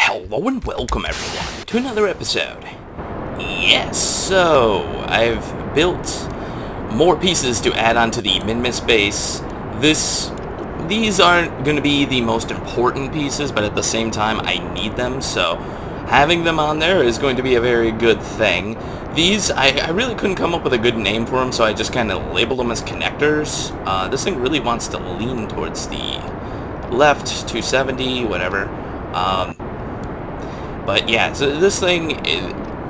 Hello and welcome everyone to another episode. Yes, so I've built more pieces to add onto the Minmus base. These aren't going to be the most important pieces, but at the same time I need them, so having them on there is going to be a very good thing. These, I really couldn't come up with a good name for them, so I just kind of labeled them as connectors. This thing really wants to lean towards the left, 270, whatever. But yeah, so this thing,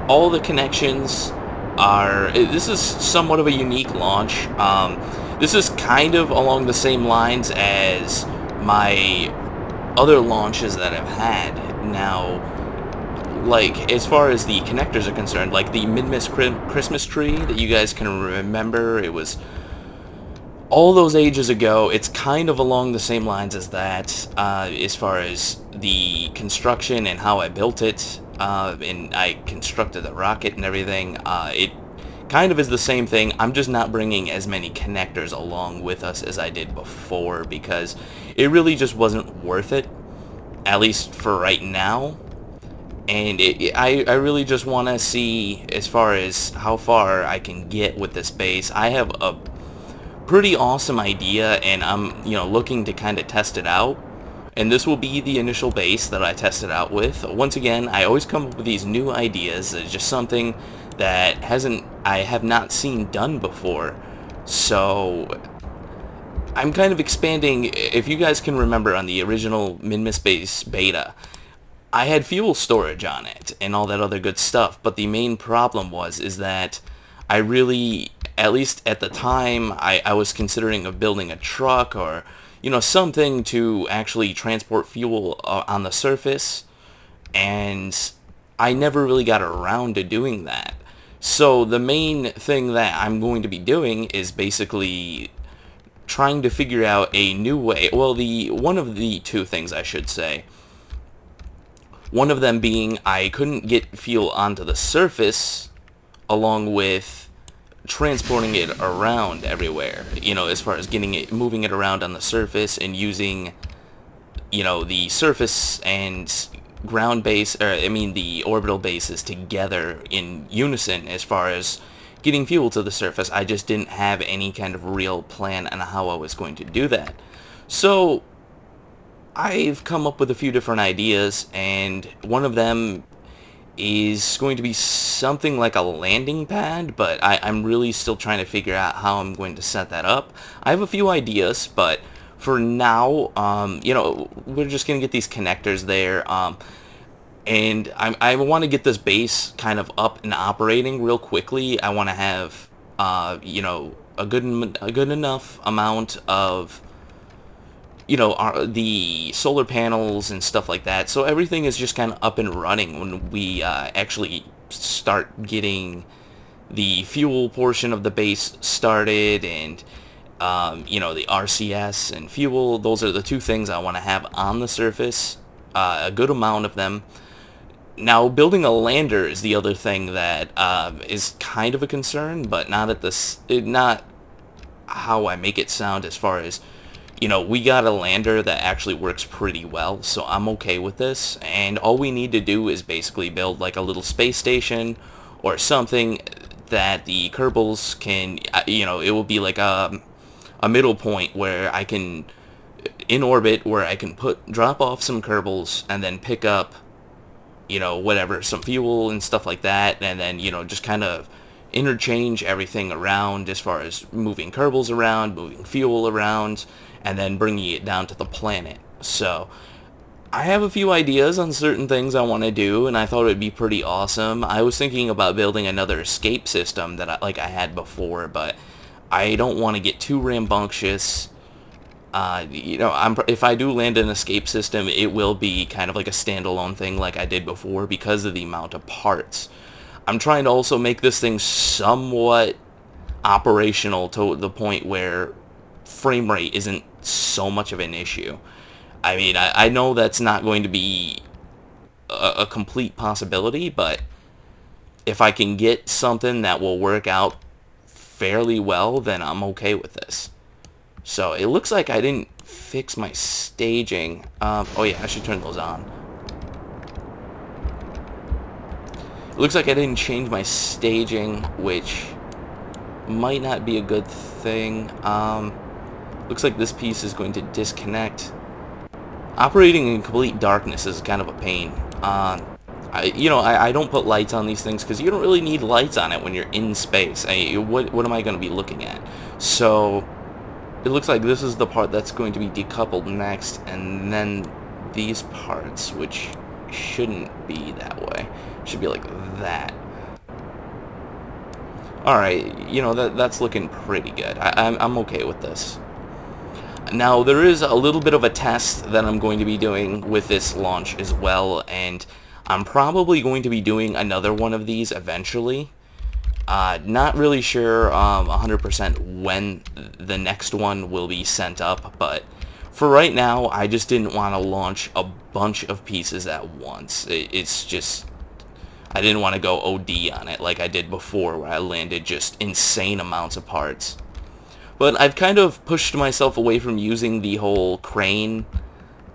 all the connections are, this is somewhat of a unique launch. This is kind of along the same lines as my other launches that I've had. Now, like, as far as the connectors are concerned, like the Minmus Christmas tree that you guys can remember, it was all those ages ago. It's kind of along the same lines as that, as far as the construction and how I built it, and I constructed the rocket and everything. It kind of is the same thing. I'm just not bringing as many connectors along with us as I did before, because it really just wasn't worth it, at least for right now. And I really just want to see as far as how far I can get with this base. I have a pretty awesome idea, and I'm looking to kind of test it out, and this will be the initial base that I test it out with. Once again, I always come up with these new ideas. It's just something that I have not seen done before, so I'm kind of expanding. If you guys can remember, on the original Minmus base beta, I had fuel storage on it and all that other good stuff, but the main problem is that I really, at least at the time, I was considering of building a truck or, something to actually transport fuel on the surface, and I never really got around to doing that. So the main thing that I'm going to be doing is basically trying to figure out a new way. Well, one of the two things, I should say. One of them being I couldn't get fuel onto the surface along with transporting it around everywhere, as far as moving it around on the surface and using, the surface and ground base, or the orbital bases together in unison as far as getting fuel to the surface. I just didn't have any kind of real plan on how I was going to do that. So I've come up with a few different ideas, and one of them is going to be something like a landing pad, but I'm really still trying to figure out how I'm going to set that up. I have a few ideas, but for now, we're just going to get these connectors there, and I want to get this base kind of up and operating real quickly. I want to have, a good enough amount of the solar panels and stuff like that, so everything is just kind of up and running when we actually start getting the fuel portion of the base started, and the RCS and fuel. Those are the two things I want to have on the surface, a good amount of them. Now, building a lander is the other thing that is kind of a concern, but not how I make it sound, as far as we got a lander that actually works pretty well, so I'm okay with this, and all we need to do is basically build like a little space station or something that the Kerbals can, it will be like a middle point where I can, in orbit, where I can drop off some Kerbals and then pick up, whatever, some fuel and stuff like that, and then, just kind of interchange everything around as far as moving Kerbals around, moving fuel around, and then bringing it down to the planet. So I have a few ideas on certain things I want to do, and I thought it would be pretty awesome. I was thinking about building another escape system that I had before, but I don't want to get too rambunctious. If I do land an escape system, it will be kind of like a standalone thing like I did before, because of the amount of parts. I'm trying to also make this thing somewhat operational to the point where frame rate isn't so much of an issue. I know that's not going to be a complete possibility, but if I can get something that will work out fairly well, then I'm okay with this. So it looks like I didn't fix my staging. Oh yeah, I should turn those on. It looks like I didn't change my staging, which might not be a good thing. Looks like this piece is going to disconnect. Operating in complete darkness is kind of a pain. I don't put lights on these things because you don't really need lights on it when you're in space. What am I going to be looking at? So it looks like this is the part that's going to be decoupled next, and then these parts, which shouldn't be that way, should be like that. Alright, that's looking pretty good. I'm okay with this. Now, there is a little bit of a test that I'm going to be doing with this launch as well, and I'm probably going to be doing another one of these eventually. Not really sure 100% when the next one will be sent up, but for right now, I just didn't want to launch a bunch of pieces at once. It's just, I didn't want to go OD on it like I did before, where I landed just insane amounts of parts. But I've kind of pushed myself away from using the whole crane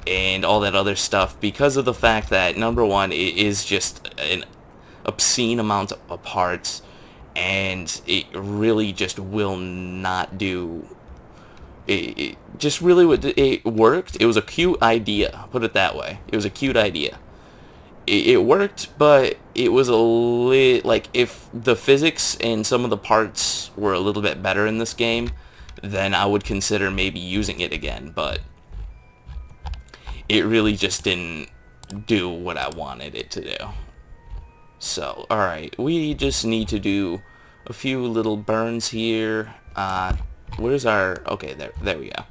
and all that other stuff because of the fact that, number one, it is just an obscene amount of parts, and it really just will not do. It just really it worked. It was a cute idea, put it that way. It was a cute idea. It worked, but it was a like, if the physics and some of the parts were a little bit better in this game, then I would consider maybe using it again, but it really just didn't do what I wanted it to do. So, alright, we just need to do a few little burns here. Where's our... okay, there we go.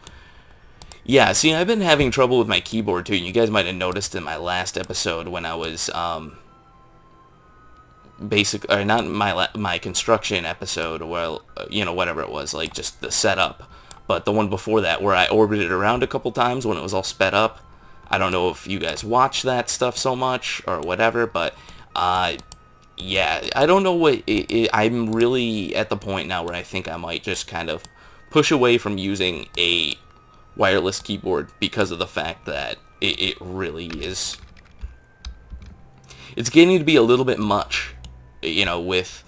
Yeah, see, I've been having trouble with my keyboard too. You guys might have noticed in my last episode when I was, not my construction episode, well, whatever it was, like just the setup, but the one before that where I orbited around a couple times when it was all sped up. I don't know if you guys watch that stuff so much or whatever, but yeah, I don't know what I'm really at the point now where I think I might just kind of push away from using a wireless keyboard because of the fact that it really is, it's getting to be a little bit much, with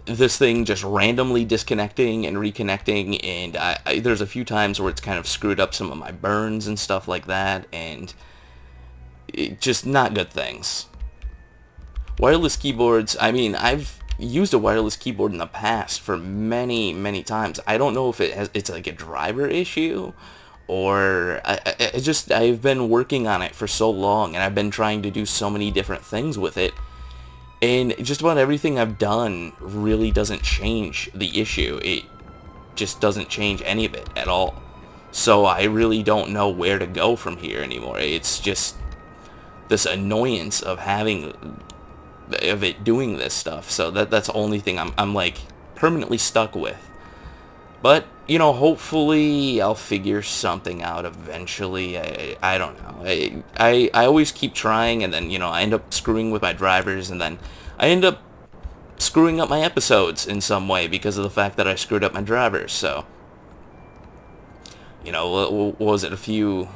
this thing just randomly disconnecting and reconnecting, and there's a few times where it's kind of screwed up some of my burns and stuff like that, and just not good things. Wireless keyboards, I mean, I've used a wireless keyboard in the past for many times. I don't know if it's like a driver issue, or I've been working on it for so long, and I've been trying to do so many different things with it, and just about everything I've done really doesn't change the issue. It just doesn't change any of it at all. So I really don't know where to go from here anymore. It's just this annoyance of it doing this stuff. So that's the only thing I'm like permanently stuck with. But hopefully I'll figure something out eventually. I don't know. I always keep trying, and then I end up screwing with my drivers, and then I end up screwing up my episodes in some way because of the fact that I screwed up my drivers. So what was it, a few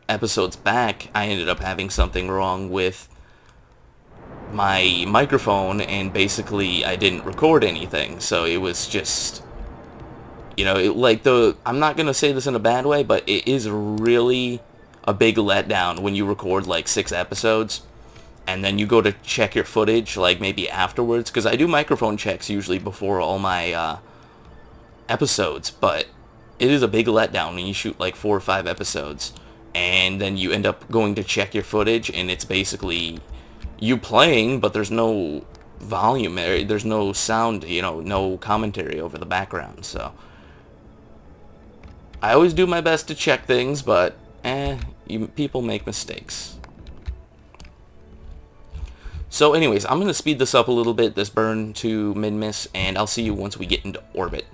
episodes back, I ended up having something wrong with my microphone, and basically I didn't record anything. So it was just, I'm not gonna say this in a bad way, but it is really a big letdown when you record like 6 episodes and then you go to check your footage like maybe afterwards, because I do microphone checks usually before all my episodes, but it is a big letdown when you shoot like 4 or 5 episodes and then you end up going to check your footage and it's basically you playing, but there's no volume, there's no sound, no commentary over the background. So I always do my best to check things, but people make mistakes. So anyways, I'm going to speed this up a little bit, this burn to Minmus, and I'll see you once we get into orbit.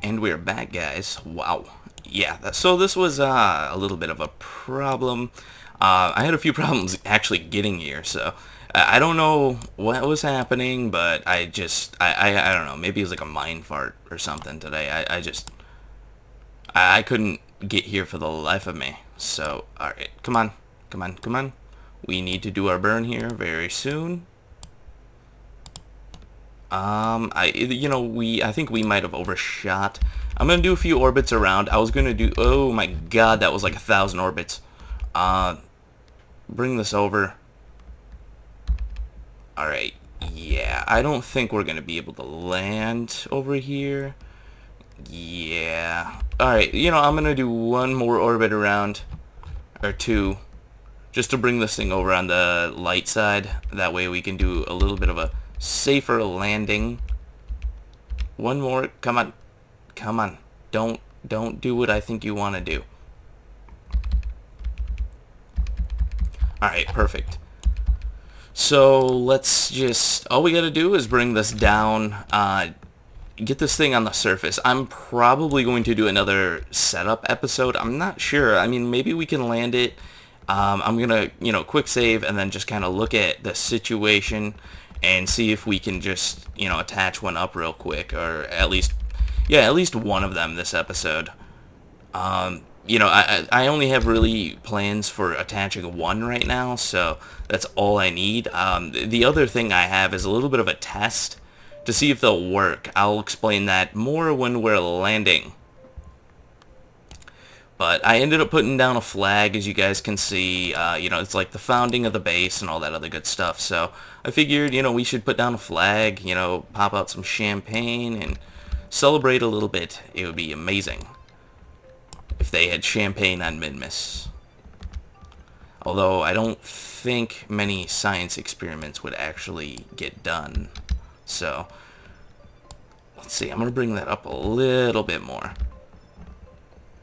And we're back, guys. Wow. Yeah, so this was a little bit of a problem. I had a few problems actually getting here, so I don't know what was happening, but I don't know. Maybe it was like a mind fart or something today. I couldn't get here for the life of me. So, alright, come on. Come on, come on. We need to do our burn here very soon. I think we might have overshot. I'm gonna do a few orbits around. I was gonna do, oh my god, that was like 1,000 orbits. Bring this over. Alright, yeah, I don't think we're gonna be able to land over here. Yeah. Alright, I'm gonna do one more orbit around, or two, just to bring this thing over on the light side. That way we can do a little bit of a safer landing. One more. Come on. Come on. Don't do what I think you want to do. Alright, perfect. So let's just, all we gotta do is bring this down, get this thing on the surface. I'm probably going to do another setup episode. I'm not sure. I mean, maybe we can land it. I'm gonna, quick save and then just kind of look at the situation and see if we can just, attach one up real quick, or at least one of them this episode. I only have really plans for attaching one right now, so that's all I need. The other thing I have is a little bit of a test to see if they'll work. I'll explain that more when we're landing. But I ended up putting down a flag, as you guys can see. It's like the founding of the base and all that other good stuff. So I figured, we should put down a flag, pop out some champagne and celebrate a little bit. It would be amazing if they had champagne on Minmus. Although I don't think many science experiments would actually get done. So let's see, I'm going to bring that up a little bit more.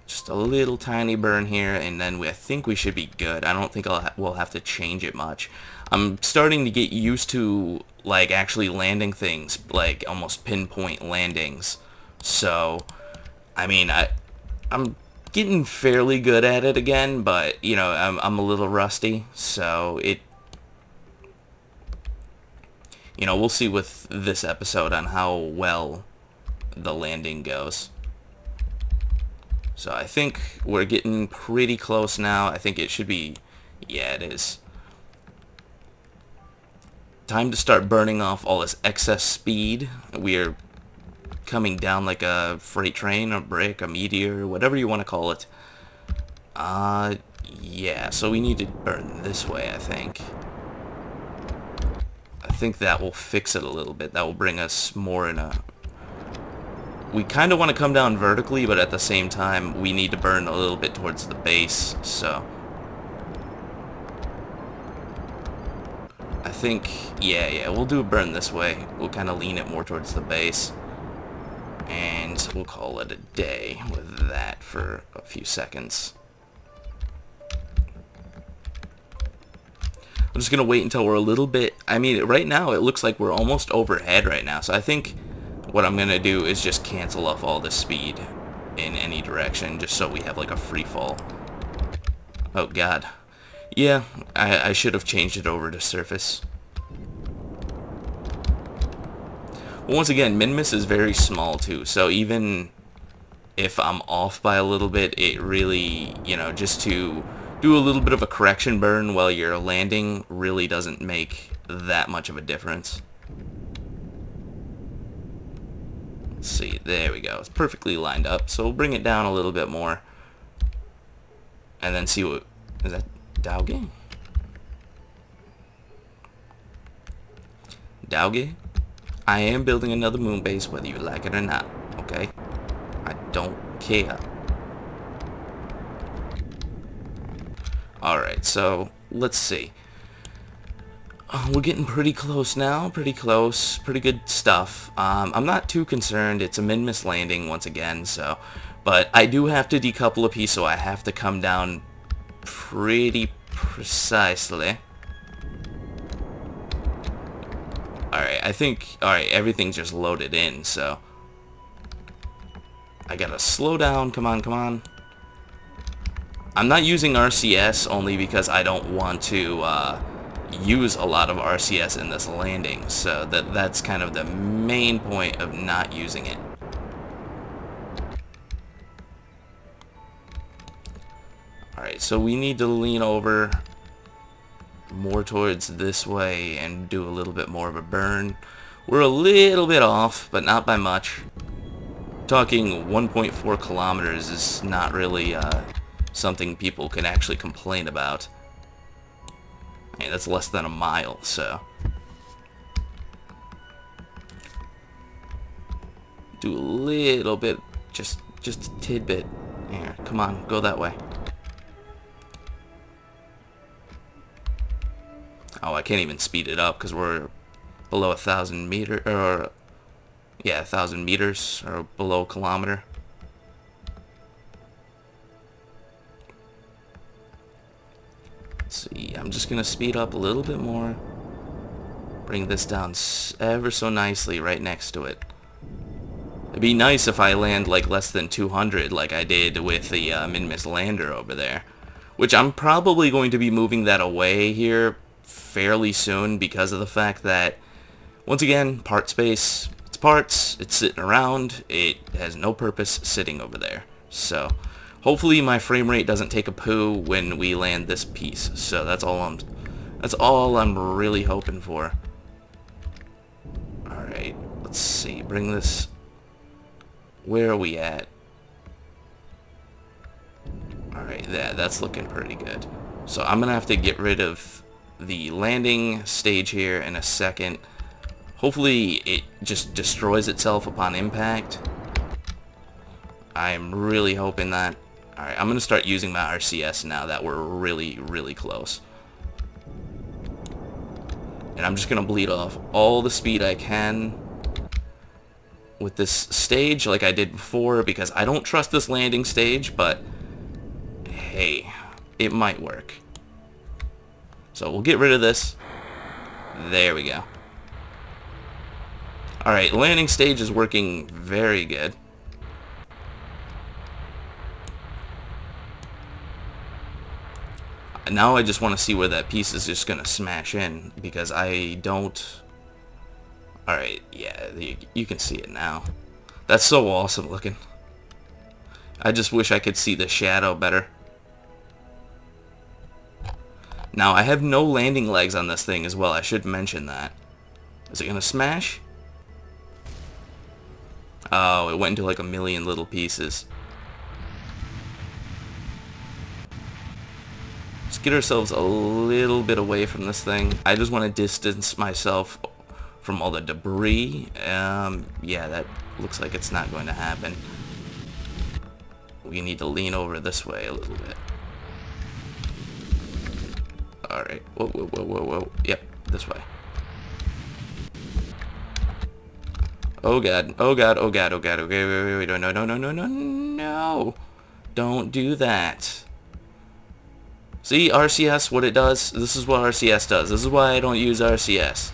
Just a little tiny burn here, and then I think we should be good. I don't think we'll have to change it much. I'm starting to get used to, like, actually landing things, like, almost pinpoint landings. So, I mean, I'm getting fairly good at it again, but, I'm a little rusty, so we'll see with this episode on how well the landing goes. So I think we're getting pretty close now. I think it should be, yeah, it is. Time to start burning off all this excess speed. We're coming down like a freight train, a brick, a meteor, whatever you want to call it. Yeah, so we need to burn this way, I think. I think that will fix it a little bit. That will bring us more in a... We kind of want to come down vertically, but at the same time, we need to burn a little bit towards the base, so... I think, yeah, we'll do a burn this way. We'll kind of lean it more towards the base. And we'll call it a day with that for a few seconds. I'm just going to wait until we're a little bit... I mean, right now, it looks like we're almost overhead right now, so I think... What I'm going to do is just cancel off all the speed in any direction, just so we have like a free fall. Oh god. Yeah, I should have changed it over to surface. Well, once again, Minmus is very small too, so even if I'm off by a little bit, it really, just to do a little bit of a correction burn while you're landing really doesn't make that much of a difference. Let's see, there we go. It's perfectly lined up. So we'll bring it down a little bit more. And then see what... Is that Dauge? Dauge? I am building another moon base whether you like it or not. Okay? I don't care. Alright, so let's see. We're getting pretty close now, pretty close, pretty good stuff. I'm not too concerned. It's a Minmus landing once again, so... But I do have to decouple a piece, so I have to come down pretty precisely. Alright, I think... Alright, everything's just loaded in, so... I gotta slow down. Come on, come on. I'm not using RCS only because I don't want to use a lot of RCS in this landing. So that's kind of the main point of not using it. Alright, so we need to lean over more towards this way and do a little bit more of a burn. We're a little bit off, but not by much. Talking 1.4 kilometers is not really something people can actually complain about. I mean, that's less than a mile, so. Do a little bit, just a tidbit. Here, come on, go that way. Oh, I can't even speed it up because we're below 1,000 meters, or yeah, 1,000 meters, or below a kilometer. Let's see, I'm just gonna speed up a little bit more. Bring this down ever so nicely right next to it. It'd be nice if I land like less than 200 like I did with the Minmus lander over there. Which I'm probably going to be moving that away here fairly soon because of the fact that, once again, part space, it's parts, it's sitting around, it has no purpose sitting over there. So, hopefully my frame rate doesn't take a poo when we land this piece. So that's all I'm really hoping for. Alright, let's see, bring this, where are we at? Alright, that's looking pretty good. So I'm gonna have to get rid of the landing stage here in a second. Hopefully it just destroys itself upon impact. I'm really hoping that. Alright, I'm gonna start using my RCS now that we're really, really close. And I'm just gonna bleed off all the speed I can with this stage like I did before, because I don't trust this landing stage, but hey, it might work. So we'll get rid of this. There we go. Alright, landing stage is working very good. Now I just want to see where that piece is just going to smash in, because I don't... Alright, yeah, you can see it now. That's so awesome looking. I just wish I could see the shadow better. Now, I have no landing legs on this thing as well. I should mention that. Is it going to smash? Oh, it went into like a million little pieces. Let's get ourselves a little bit away from this thing. I just want to distance myself from all the debris. Yeah, that looks like it's not going to happen. We need to lean over this way a little bit. Alright. Whoa, whoa, whoa, whoa, whoa. Yep, this way. Oh god, oh god, oh god, oh god, okay, wait, no, no, no, no, no, no, no. Don't do that. See, RCS, what it does? This is what RCS does. This is why I don't use RCS.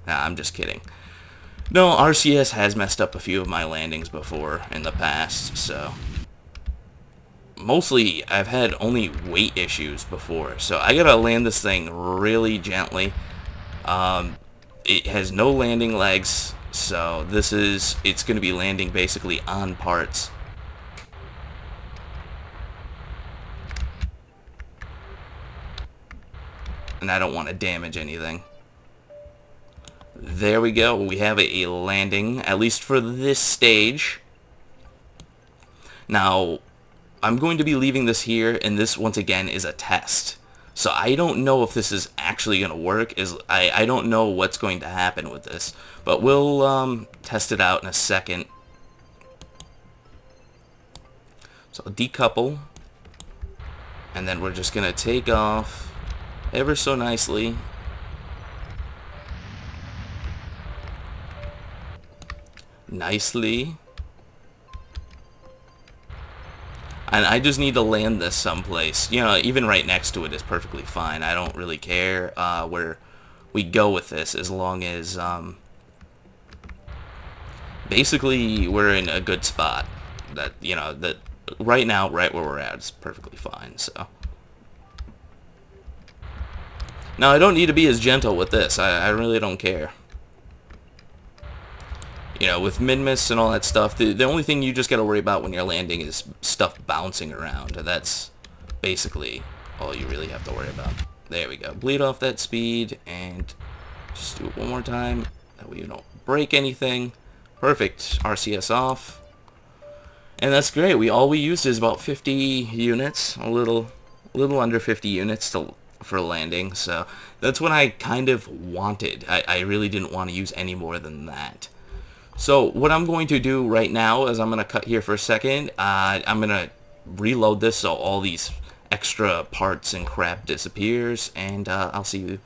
Nah, I'm just kidding. No, RCS has messed up a few of my landings before in the past, so... Mostly, I've had only weight issues before, so I gotta land this thing really gently. It has no landing legs, so it's gonna be landing basically on parts. And I don't want to damage anything. There we go. We have a landing, at least for this stage. Now, I'm going to be leaving this here, and this, once again, is a test. So I don't know if this is actually going to work. I don't know what's going to happen with this. But we'll test it out in a second. So I'll decouple. And then we're just going to take off ever so nicely. Nicely. And I just need to land this someplace. You know, even right next to it is perfectly fine. I don't really care where we go with this, as long as basically we're in a good spot. That, you know, that right now, right where we're at, is perfectly fine. So now I don't need to be as gentle with this. I really don't care. You know, with Minmus and all that stuff, the only thing you just gotta worry about when you're landing is stuff bouncing around. That's basically all you really have to worry about. There we go. Bleed off that speed, and just do it one more time. That way you don't break anything. Perfect. RCS off. And that's great. All we used is about 50 units, a little under 50 units for landing. So that's what I kind of wanted. I really didn't want to use any more than that. So what I'm going to do right now is I'm going to cut here for a second. I'm going to reload this so all these extra parts and crap disappears, and I'll see you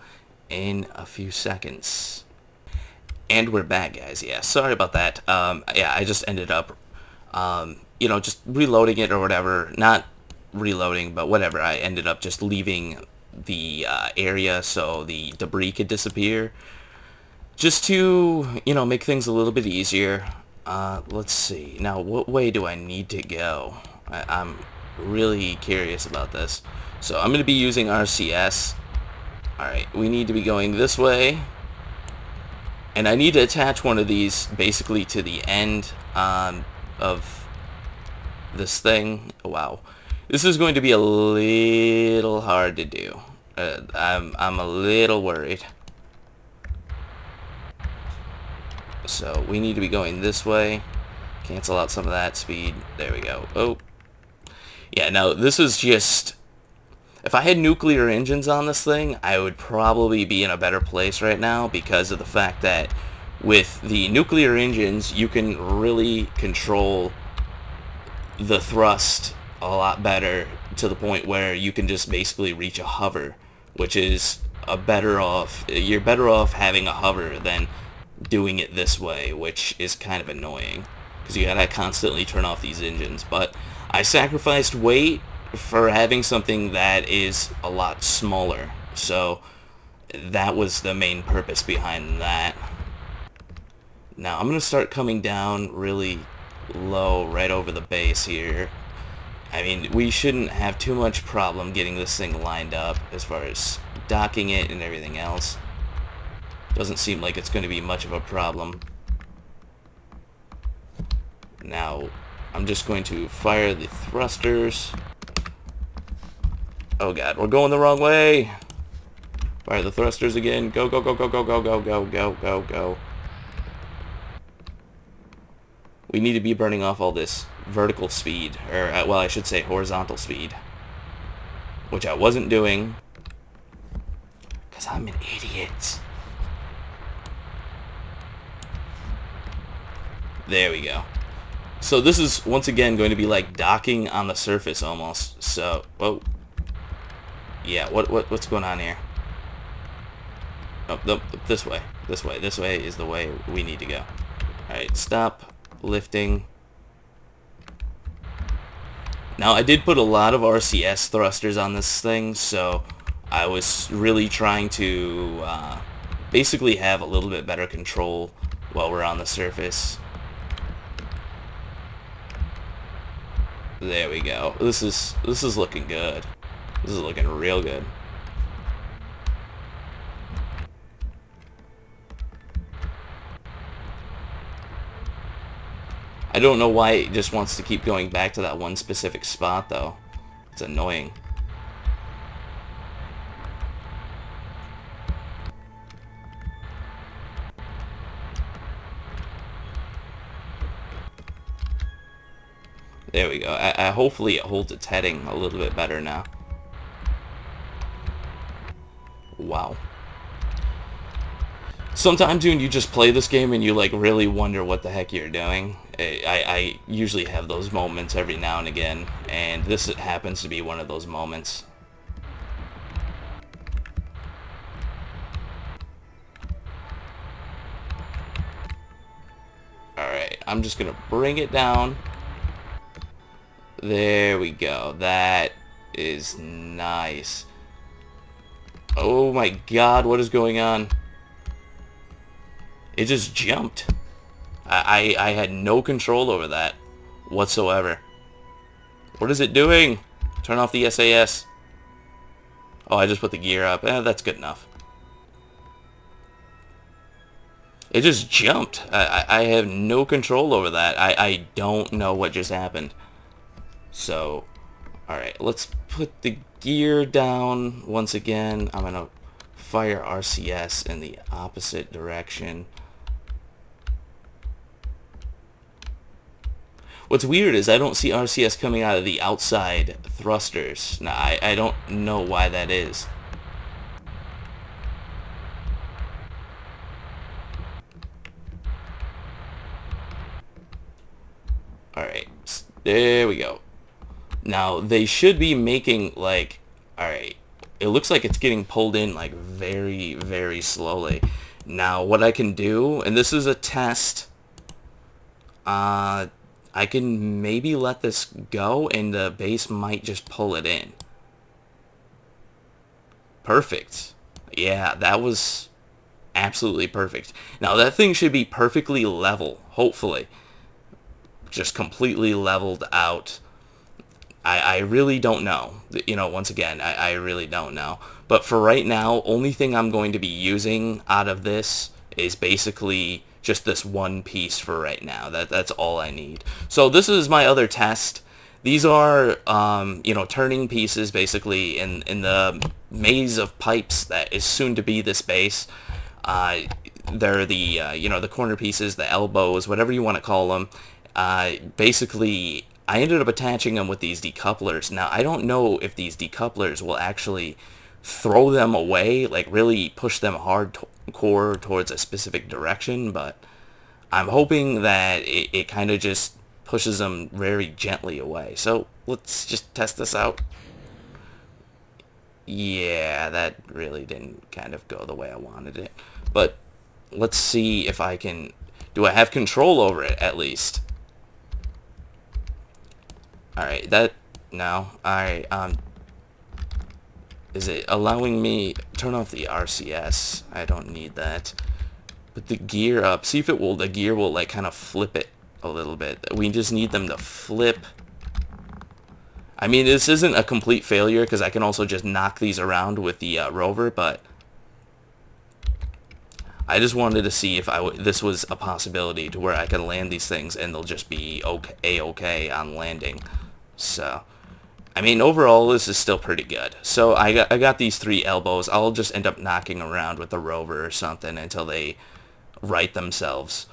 in a few seconds. And we're back, guys. Yeah, sorry about that. Yeah, I just ended up, you know, just reloading it or whatever. Not reloading, but whatever. I ended up just leaving the area so the debris could disappear, just to, you know, make things a little bit easier. Let's see. Now, what way do I need to go? I'm really curious about this. So I'm going to be using RCS. Alright, we need to be going this way. And I need to attach one of these basically to the end of this thing. Wow. This is going to be a little hard to do. I'm a little worried. So we need to be going this way. Cancel out some of that speed. There we go. Oh. Yeah, no, this is just... If I had nuclear engines on this thing, I would probably be in a better place right now, because of the fact that with the nuclear engines, you can really control the thrust a lot better, to the point where you can just basically reach a hover, which is you're better off having a hover than doing it this way, which is kind of annoying, because you gotta constantly turn off these engines. But I sacrificed weight for having something that is a lot smaller, so that was the main purpose behind that. Now I'm gonna start coming down really low right over the base here. I mean, we shouldn't have too much problem getting this thing lined up as far as docking it and everything else. Doesn't seem like it's going to be much of a problem. Now, I'm just going to fire the thrusters. Oh god, we're going the wrong way! Fire the thrusters again. Go, go, go, go, go, go, go, go, go, go, go. We need to be burning off all this vertical speed, or, well, I should say horizontal speed. Which I wasn't doing, because I'm an idiot. There we go. So this is, once again, going to be like docking on the surface almost. So, whoa. Yeah, what's going on here? Oh, no, this way. This way. This way is the way we need to go. Alright, stop lifting. Now, I did put a lot of RCS thrusters on this thing, so I was really trying to basically have a little bit better control while we're on the surface. There we go. This is looking good. This is looking real good. I don't know why it just wants to keep going back to that one specific spot, though. It's annoying. There we go. Hopefully it holds its heading a little bit better now. Wow. Sometimes when you just play this game and you like really wonder what the heck you're doing, I usually have those moments every now and again, and this happens to be one of those moments. Alright, I'm just gonna bring it down. There we go. That is nice. Oh my god, what is going on? It just jumped. I had no control over that whatsoever. What is it doing? Turn off the SAS. Oh, I just put the gear up. That's good enough. It just jumped. I have no control over that. I don't know what just happened. So, alright, let's put the gear down once again. I'm going to fire RCS in the opposite direction. What's weird is I don't see RCS coming out of the outside thrusters. Now, I don't know why that is. Alright, there we go. Now, they should be making, like, alright, it looks like it's getting pulled in, like, very, very slowly. Now, what I can do, and this is a test, I can maybe let this go, and the base might just pull it in. Perfect. Yeah, that was absolutely perfect. Now, that thing should be perfectly level, hopefully. Just completely leveled out. I really don't know. You know, once again, I really don't know. But for right now, only thing I'm going to be using out of this is basically just this one piece for right now. That's all I need. So this is my other test. These are, you know, turning pieces basically in the maze of pipes that is soon to be this base. They're the, you know, the corner pieces, the elbows, whatever you want to call them. Basically, I ended up attaching them with these decouplers. Now, I don't know if these decouplers will actually throw them away, like really push them hardcore towards a specific direction, but I'm hoping that it kind of just pushes them very gently away. So let's just test this out. Yeah, that really didn't kind of go the way I wanted it. But let's see if I can... Do I have control over it, at least? Alright, no. Alright, is it allowing me... Turn off the RCS. I don't need that. Put the gear up. See if it will... The gear will, like, kind of flip it a little bit. We just need them to flip. I mean, this isn't a complete failure, because I can also just knock these around with the rover, but... I just wanted to see if this was a possibility to where I could land these things and they'll just be okay on landing. So, I mean, overall, this is still pretty good. So, I got these 3 elbows. I'll just end up knocking around with the rover or something until they right themselves.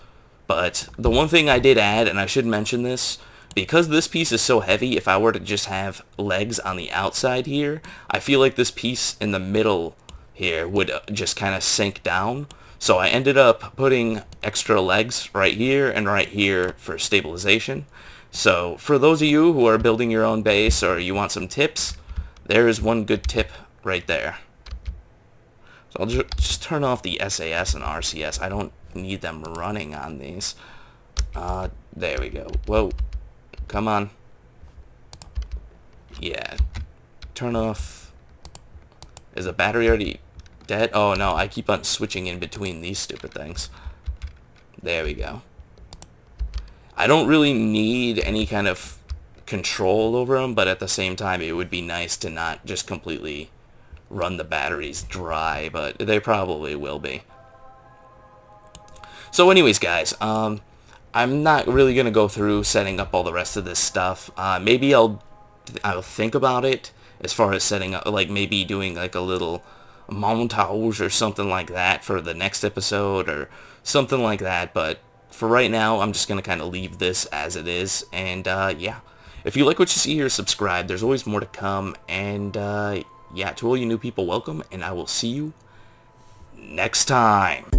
But the one thing I did add, and I should mention this, because this piece is so heavy, if I were to just have legs on the outside here, I feel like this piece in the middle here would just kind of sink down. So I ended up putting extra legs right here and right here for stabilization. So for those of you who are building your own base or you want some tips, there is one good tip right there. So I'll just turn off the SAS and RCS. I don't need them running on these. There we go. Whoa. Come on. Yeah. Turn off. Is the battery already dead? Oh no, I keep on switching in between these stupid things. There we go. I don't really need any kind of control over them, but at the same time it would be nice to not just completely run the batteries dry, but they probably will be. So anyways, guys, I'm not really going to go through setting up all the rest of this stuff. Maybe I'll think about it as far as setting up, like maybe doing like a little montage or something like that for the next episode or something like that, but for right now I'm just gonna kind of leave this as it is. And yeah, if you like what you see here, subscribe. There's always more to come. And yeah, to all you new people, welcome, and I will see you next time.